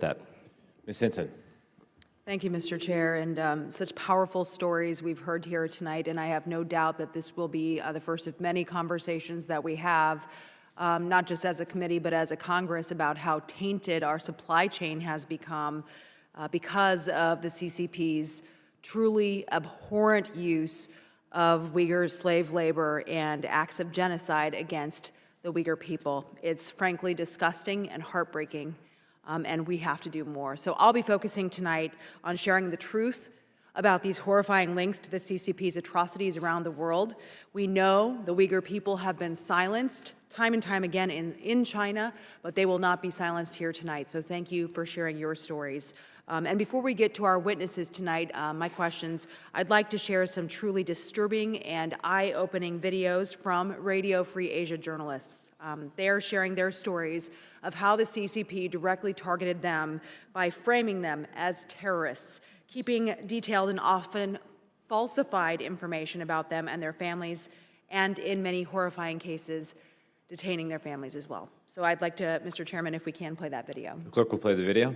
that. Ms. Hinson. Thank you, Mr. Chair, and such powerful stories we've heard here tonight, and I have no doubt that this will be the first of many conversations that we have, not just as a committee, but as a Congress, about how tainted our supply chain has become because of the CCP's truly abhorrent use of Uyghur slave labor and acts of genocide against the Uyghur people. It's frankly disgusting and heartbreaking. And we have to do more. So I'll be focusing tonight on sharing the truth about these horrifying links to the CCP's atrocities around the world. We know the Uyghur people have been silenced time and time again in China, but they will not be silenced here tonight. So thank you for sharing your stories. And before we get to our witnesses tonight, my questions, I'd like to share some truly disturbing and eye-opening videos from Radio Free Asia journalists. They are sharing their stories of how the CCP directly targeted them by framing them as terrorists, keeping detailed and often falsified information about them and their families, and in many horrifying cases, detaining their families as well. So I'd like to, Mr. Chairman, if we can play that video. The clerk will play the video.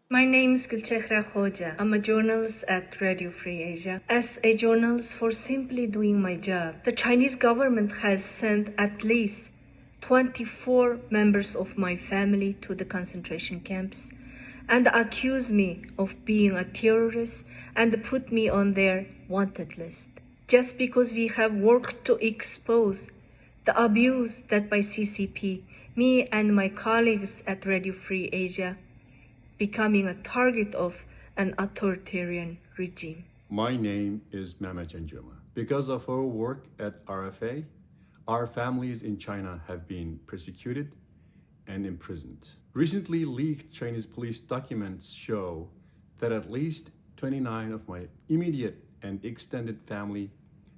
My name is Gulchehra Khoja. I'm a journalist at Radio Free Asia. As a journalist, for simply doing my job, the Chinese government has sent at least 24 members of my family to the concentration camps and accused me of being a terrorist and put me on their wanted list. Just because we have worked to expose the abuse that by CCP, me and my colleagues at Radio Free Asia becoming a target of an authoritarian regime. My name is Mehmet Janjuma. Because of our work at RFA, our families in China have been persecuted and imprisoned. Recently leaked Chinese police documents show that at least 29 of my immediate and extended family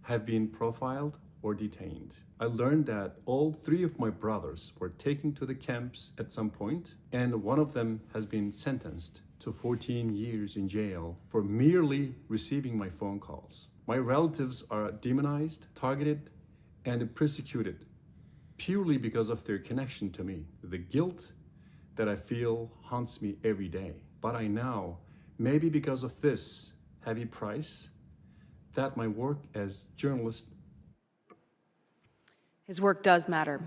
have been profiled or detained. I learned that all 3 of my brothers were taken to the camps at some point, and one of them has been sentenced to 14 years in jail for merely receiving my phone calls. My relatives are demonized, targeted, and persecuted purely because of their connection to me. The guilt that I feel haunts me every day. But I know, maybe because of this heavy price, that my work as journalist. His work does matter.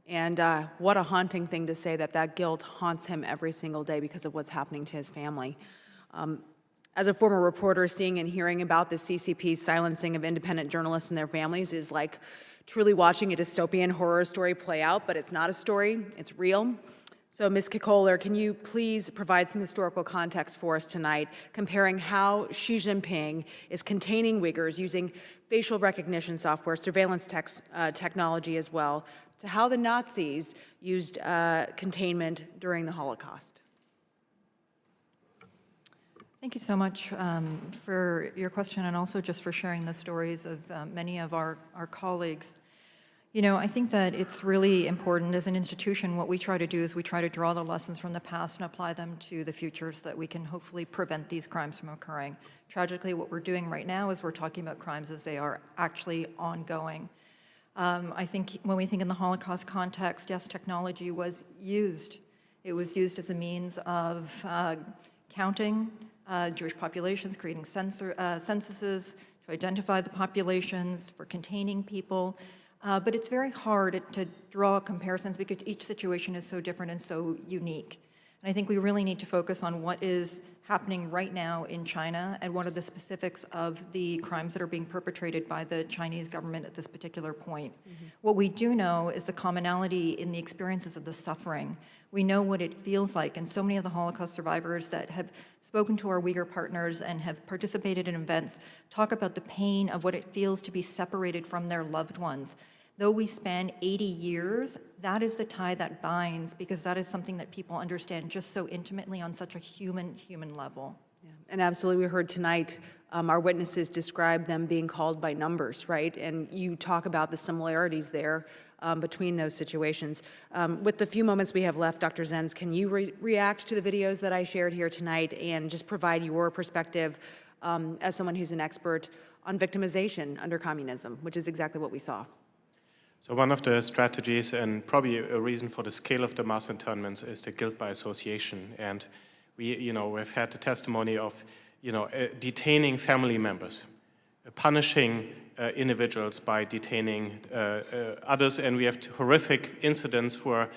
And what a haunting thing to say that guilt haunts him every single day because of what's happening to his family. As a former reporter, seeing and hearing about the CCP's silencing of independent journalists and their families is like truly watching a dystopian horror story play out, but it's not a story, it's real. So Ms. Kikoler, can you please provide some historical context for us tonight, comparing how Xi Jinping is containing Uyghurs using facial recognition software, surveillance technology as well, to how the Nazis used containment during the Holocaust? Thank you so much for your question and also just for sharing the stories of many of our colleagues. You know, I think that it's really important as an institution, what we try to do is we try to draw the lessons from the past and apply them to the future so that we can hopefully prevent these crimes from occurring. Tragically, what we're doing right now is we're talking about crimes as they are actually ongoing. I think when we think in the Holocaust context, yes, technology was used. It was used as a means of counting Jewish populations, creating censuses to identify the populations, for containing people. But it's very hard to draw comparisons because each situation is so different and so unique. And I think we really need to focus on what is happening right now in China and what are the specifics of the crimes that are being perpetrated by the Chinese government at this particular point. Mm-hmm. What we do know is the commonality in the experiences of the suffering. We know what it feels like, and so many of the Holocaust survivors that have spoken to our Uyghur partners and have participated in events talk about the pain of what it feels to be separated from their loved ones. Though we span 80 years, that is the tie that binds, because that is something that people understand just so intimately on such a human level. Yeah. And absolutely, we heard tonight our witnesses describe them being called by numbers, right? And you talk about the similarities there between those situations. With the few moments we have left, Dr. Zenz, can you react to the videos that I shared here tonight and just provide your perspective as someone who's an expert on victimization under communism, which is exactly what we saw? So one of the strategies, and probably a reason for the scale of the mass internments, is the guilt by association. And we've had the testimony of, detaining family members, punishing individuals by detaining others, and we have horrific incidents where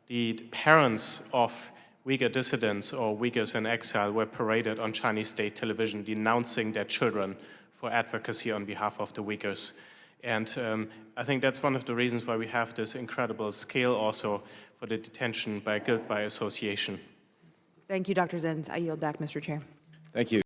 the parents of Uyghur dissidents or Uyghurs in exile were paraded on Chinese state television denouncing their children for advocacy on behalf of the Uyghurs. And I think that's one of the reasons why we have this incredible scale also for the detention by guilt by association. Thank you, Dr. Zenz. I yield back, Mr. Chair. Thank you.